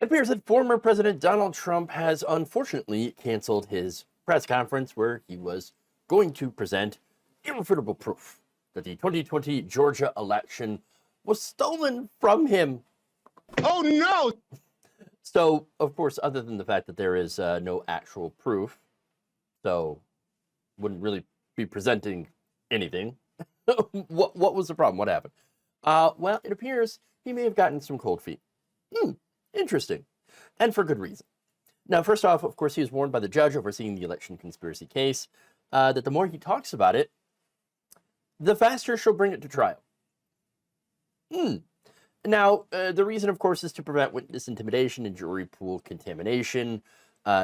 It appears that former President Donald Trump has unfortunately canceled his press conference where he was going to present irrefutable proof that the 2020 Georgia election was stolen from him. Oh no! So, of course, other than the fact that there is no actual proof, so wouldn't really be presenting anything. What was the problem? What happened? Well, it appears he may have gotten some cold feet. Interesting, and for good reason. Now, first off, of course, he was warned by the judge overseeing the election conspiracy case that the more he talks about it, the faster she'll bring it to trial. Now, the reason, of course, is to prevent witness intimidation and jury pool contamination.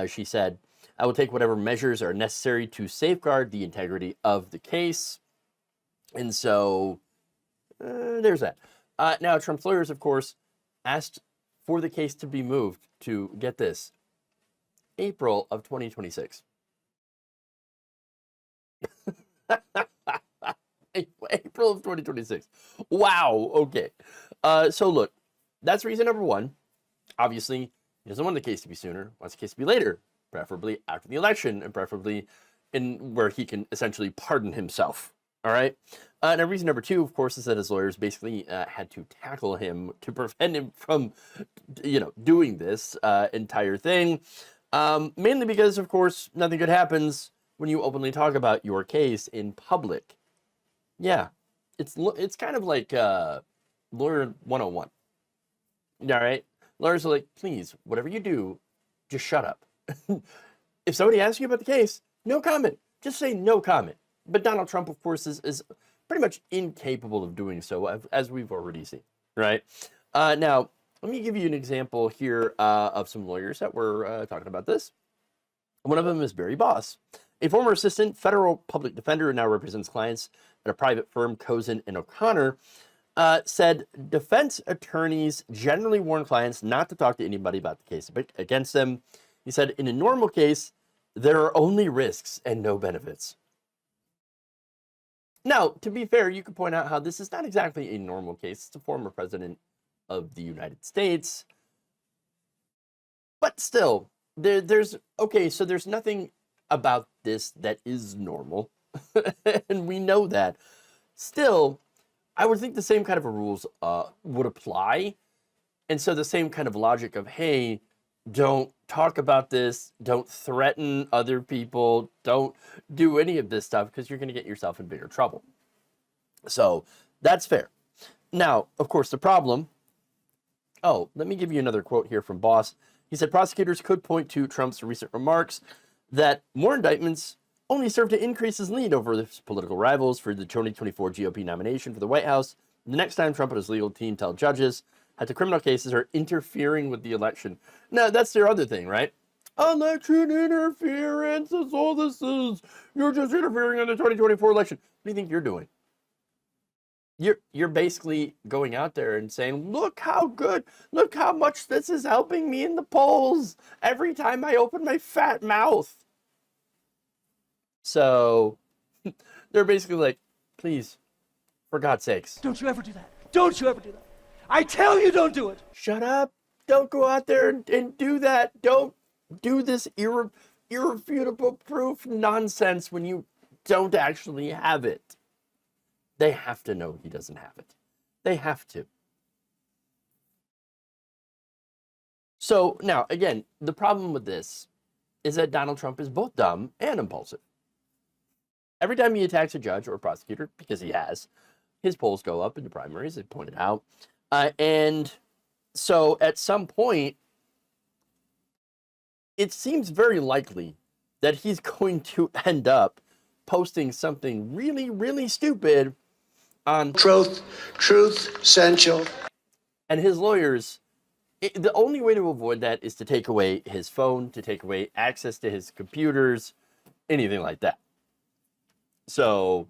She said, I will take whatever measures are necessary to safeguard the integrity of the case. And so, there's that. Now, Trump's lawyers, of course, asked for the case to be moved to, get this, April of 2026. April of 2026. Wow, okay. So look, that's reason number one. Obviously, he doesn't want the case to be sooner, wants the case to be later, preferably after the election, and preferably in where he can essentially pardon himself. All right. Now, reason number two, of course, is that his lawyers basically had to tackle him to prevent him from, doing this entire thing. Mainly because, of course, nothing good happens when you openly talk about your case in public. Yeah, it's kind of like lawyer 101. All right. Lawyers are like, please, whatever you do, just shut up. If somebody asks you about the case, no comment. Just say no comment. But Donald Trump, of course, is pretty much incapable of doing so, as we've already seen, right? Now, let me give you an example here of some lawyers that were talking about this. One of them is Barry Boss, a former assistant federal public defender who now represents clients at a private firm, Cozen and O'Connor, said defense attorneys generally warn clients not to talk to anybody about the case against them. He said, in a normal case, there are only risks and no benefits. Now, to be fair, you could point out how this is not exactly a normal case. It's a former president of the United States. But still, there's nothing about this that is normal. And we know that. Still, I would think the same kind of rules would apply. And so the same kind of logic of, hey, don't talk about this, don't threaten other people, don't do any of this stuff because you're going to get yourself in bigger trouble. So that's fair. Now, of course, the problem. Oh, let me give you another quote here from Boss. He said prosecutors could point to Trump's recent remarks that more indictments only serve to increase his lead over his political rivals for the 2024 GOP nomination for the White House. The next time Trump and his legal team tell judges that the criminal cases are interfering with the election. Now, that's their other thing, right? Election interference is all this is. You're just interfering in the 2024 election. What do you think you're doing? You're basically going out there and saying, look how good, look how much this is helping me in the polls every time I open my fat mouth. So they're basically like, please, for God's sakes. Don't you ever do that. Don't you ever do that. I tell you, don't do it. Shut up. Don't go out there and do that. Don't do this irrefutable proof nonsense when you don't actually have it. They have to know he doesn't have it. They have to. So now, again, the problem with this is that Donald Trump is both dumb and impulsive. Every time he attacks a judge or a prosecutor, because he has, his polls go up in the primaries, they pointed out. And so at some point, it seems very likely that he's going to end up posting something really, really stupid on Truth Central. And his lawyers, the only way to avoid that is to take away his phone, to take away access to his computers, anything like that. So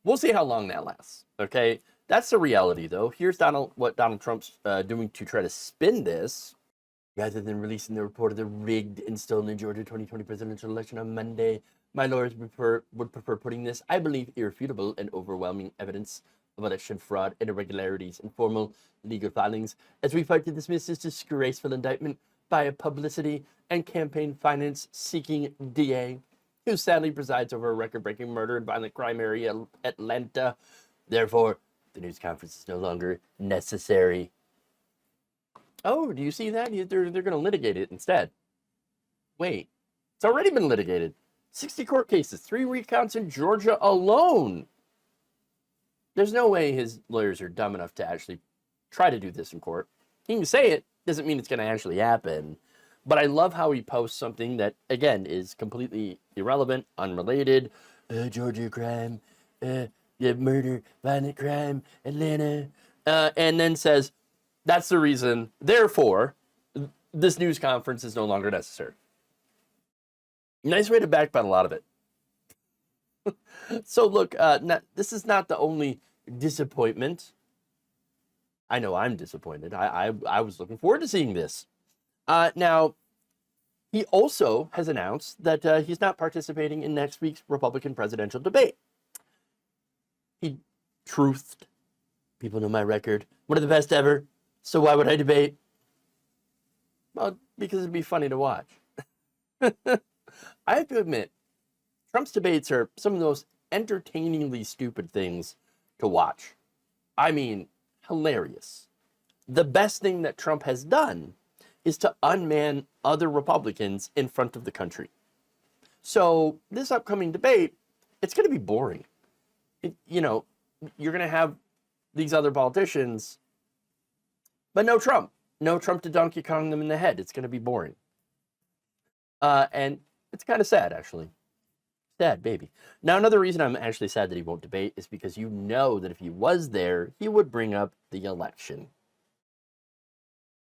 we'll see how long that lasts, okay? That's the reality, though. Here's what Donald Trump's doing to try to spin this. Rather than releasing the report of the rigged and stolen Georgia 2020 presidential election on Monday, my lawyers would prefer putting this, I believe, irrefutable and overwhelming evidence of election fraud and irregularities in formal legal filings, as we fight to dismiss this disgraceful indictment by a publicity and campaign finance seeking DA who sadly presides over a record-breaking murder and violent crime area Atlanta. Therefore, the news conference is no longer necessary. Oh, do you see that? They're going to litigate it instead. Wait, it's already been litigated. 60 court cases, 3 recounts in Georgia alone. There's no way his lawyers are dumb enough to actually try to do this in court. He can say it, doesn't mean it's going to actually happen. But I love how he posts something that, again, is completely irrelevant, unrelated. Georgia crime, murder, violent crime, Atlanta. And then says, that's the reason, therefore, this news conference is no longer necessary. Nice way to backpedal a lot of it. So look, this is not the only disappointment. I know I'm disappointed. I was looking forward to seeing this. Now, he also has announced that he's not participating in next week's Republican presidential debate. He truthed. People know my record. One of the best ever. So why would I debate? Well, because it'd be funny to watch. I have to admit, Trump's debates are some of the most entertainingly stupid things to watch. I mean, hilarious. The best thing that Trump has done is to unman other Republicans in front of the country. So this upcoming debate, it's going to be boring. You're going to have these other politicians, but no Trump. No Trump to Donkey Kong them in the head. It's going to be boring. And it's kind of sad, actually. Sad, baby. Now, another reason I'm actually sad that he won't debate is because you know that if he was there, he would bring up the election.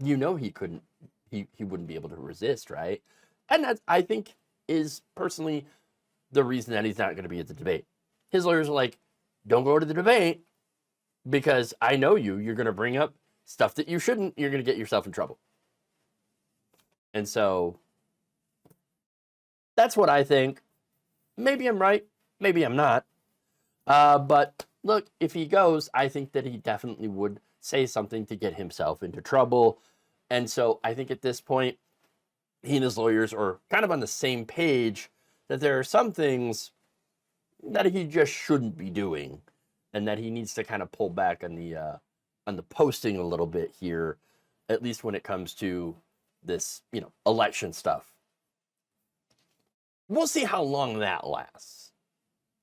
You know he wouldn't be able to resist, right? And that, I think, is personally the reason that he's not going to be at the debate. His lawyers are like, don't go to the debate because I know you're going to bring up stuff that you shouldn't. You're going to get yourself in trouble. And so that's what I think. Maybe I'm right. Maybe I'm not. But look, if he goes, I think that he definitely would say something to get himself into trouble. And so I think at this point, he and his lawyers are kind of on the same page that there are some things that he just shouldn't be doing and that he needs to kind of pull back on the posting a little bit here, at least when it comes to this, election stuff. We'll see how long that lasts.